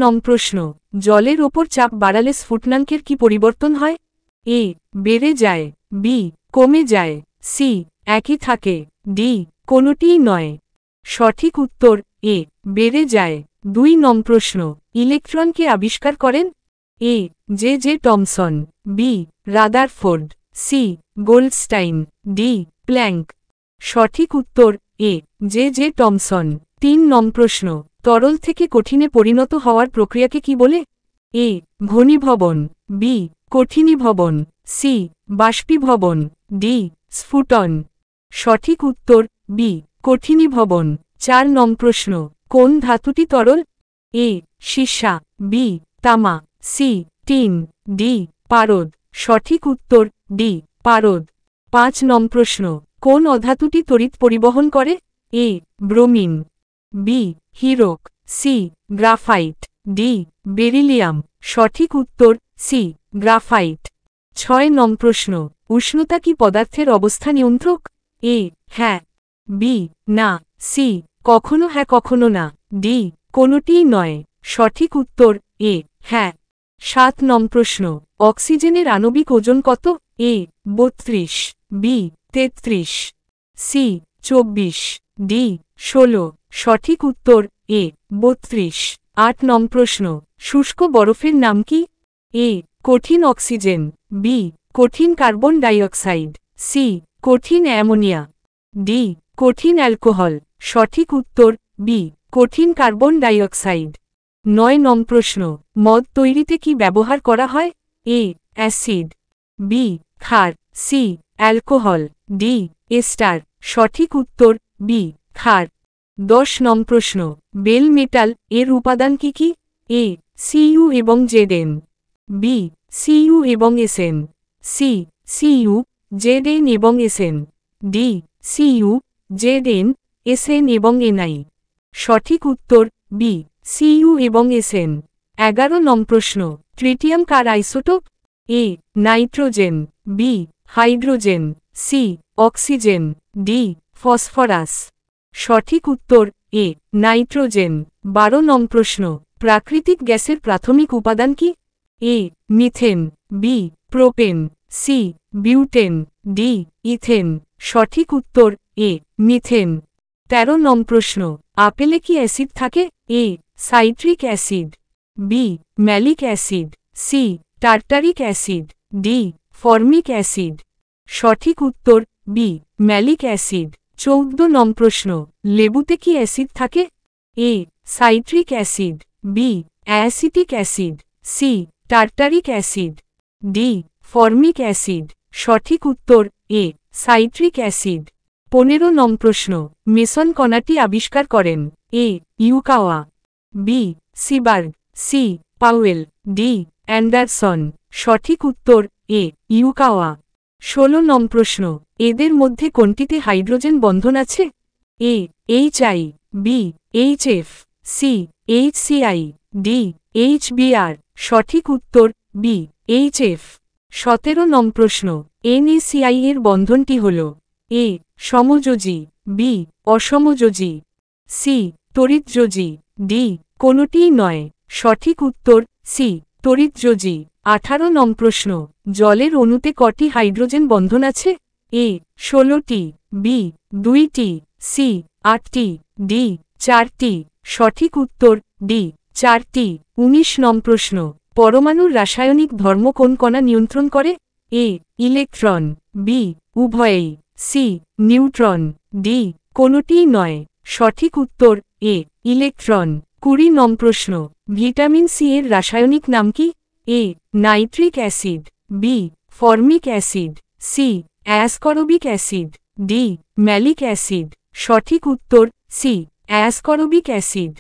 নং প্রশ্ন, জলের ওপর চাপ বাড়ালে স্ফুটনাঙ্কের কি পরিবর্তন হয়? এ, বেড়ে যায়, বি, কমে যায়, সি, একই থাকে, ডি, কোনোটিই নয়। সঠিক উত্তর এ, বেড়ে যায়। 2 নং প্রশ্ন, ইলেকট্রনকে আবিষ্কার করেন? A, J J Thomson, B, Rutherford, C, Goldstein, D, Planck. সঠিক উত্তর এ, জে জে টমসন। 3 নং প্রশ্ন, তরল থেকে কঠিনে পরিণত হওয়ার প্রক্রিয়াকে কি বলে? এ, ঘনীভবন, বি, কঠিনীভবন, সি, বাষ্পীভবন, ডি, স্ফুটন। সঠিক উত্তর বি, কঠিনীভবন। 4 নং প্রশ্ন, কোন ধাতুটি তরল? এ, সীসা, বি, তামা, সি, টিন, ডি, পারদ। সঠিক উত্তর ডি, পারদ। 5 নং প্রশ্ন, কোন অধাতুটি তড়িৎ পরিবহন করে? এ, ব্রোমিন, বি, হীরক, সি, গ্রাফাইট, ডি, বেরিলিয়াম। সঠিক উত্তর সি, গ্রাফাইট। 6 নং প্রশ্ন, উষ্ণতা কি পদার্থের অবস্থা নিয়ন্ত্রক? এ, হ্যাঁ, বি, না, সি, কখনো হ্যাঁ কখনো না, ডি, কোনোটিই নয়। সঠিক উত্তর এ, হ্যাঁ। 7 নং প্রশ্ন, অক্সিজেনের আণবিক ওজন কত? এ, 32, বি, 33, সি, 24, ডি, 16। সঠিক উত্তর এ, 32। 8 নং প্রশ্ন, শুষ্ক বরফের নাম কি? এ, কঠিন অক্সিজেন, বি, কঠিন কার্বন ডাইঅক্সাইড, সি, কঠিন অ্যামোনিয়া, ডি, কঠিন অ্যালকোহল। সঠিক উত্তর বি, কঠিন কার্বন ডাইঅক্সাইড। 9 নং প্রশ্ন, মদ তৈরিতে কি ব্যবহার করা হয়? এ, অ্যাসিড, বি, ক্ষার, সি, অ্যালকোহল, ডি, এস্টার। সঠিক উত্তর বি, ক্ষার। 10 নং প্রশ্ন, বেল মেটাল এর উপাদান কি কি? এ, সিইউ এবং জেডএন, বি, সিইউ এবং এসএন, সি, সিইউ, জেডএন এবং SN, D, CU, ZN, SN এবং এনআই। সঠিক উত্তর বি, সিইউ এবং এসএন। 11 নং প্রশ্ন, ট্রিটিয়াম কার আইসোটোপ? A, nitrogen, B, hydrogen, C, oxygen, D, phosphorus. সঠিক উত্তর এ, নাইট্রোজেন। 12 নং প্রশ্ন, প্রাকৃতিক গ্যাসের প্রাথমিক উপাদান কি? A, methane, B, propane, C, butane, D, ethane. সঠিক উত্তর এ, মিথেন। 13 নং প্রশ্ন, আপেলে কি অ্যাসিড থাকে? A, citric acid, B, malic acid, C, tartaric acid, D, formic acid. সঠিক উত্তর বি, ম্যালিক অ্যাসিড। 14 নং প্রশ্ন, লেবুতে কি অ্যাসিড থাকে? A, citric acid, B, acetic acid, C, tartaric acid, D, formic acid. সঠিক উত্তর এ, সাইট্রিক অ্যাসিড। 15 নং প্রশ্ন, মেসন কণাটি আবিষ্কার করেন? A, Yukawa, B, Seaborg, C, Powell, D, Anderson. সঠিক উত্তর এ, ইউকাওয়া। 16 নং প্রশ্ন, এদের মধ্যে কোনটিতে হাইড্রোজেন বন্ধন আছে? A, HI, B, HF, C, HCI, D, HBr. সঠিক উত্তর বি, এইচএফ। 17 নং প্রশ্ন, NaCl এর বন্ধনটি হল? এ, সমযোজী, বি, অসমযোজী, সি, তড়িৎযোজী, ডি, কোনোটিই নয়। সঠিক উত্তর সি, তড়িৎযোজী। 18 নং প্রশ্ন, জলের অণুতে কটি হাইড্রোজেন বন্ধন আছে? এ, 16টি, বি, 2টি, সি, 8টি, ডি, 4টি। সঠিক উত্তর ডি, 4টি। 19 নং প্রশ্ন, পরমাণুর রাসায়নিক ধর্ম কোন কণা নিয়ন্ত্রণ করে? এ, ইলেকট্রন, বি, উভয়েই, সি, নিউট্রন, ডি, কোনোটিই নয়। সঠিক উত্তর এ, ইলেকট্রন। 20 নং প্রশ্ন, ভিটামিন সি এর রাসায়নিক নাম কি? A, nitric acid, B, formic acid, C, ascorbic acid, D, malic acid. সঠিক উত্তর সি, অ্যাসকরবিক অ্যাসিড।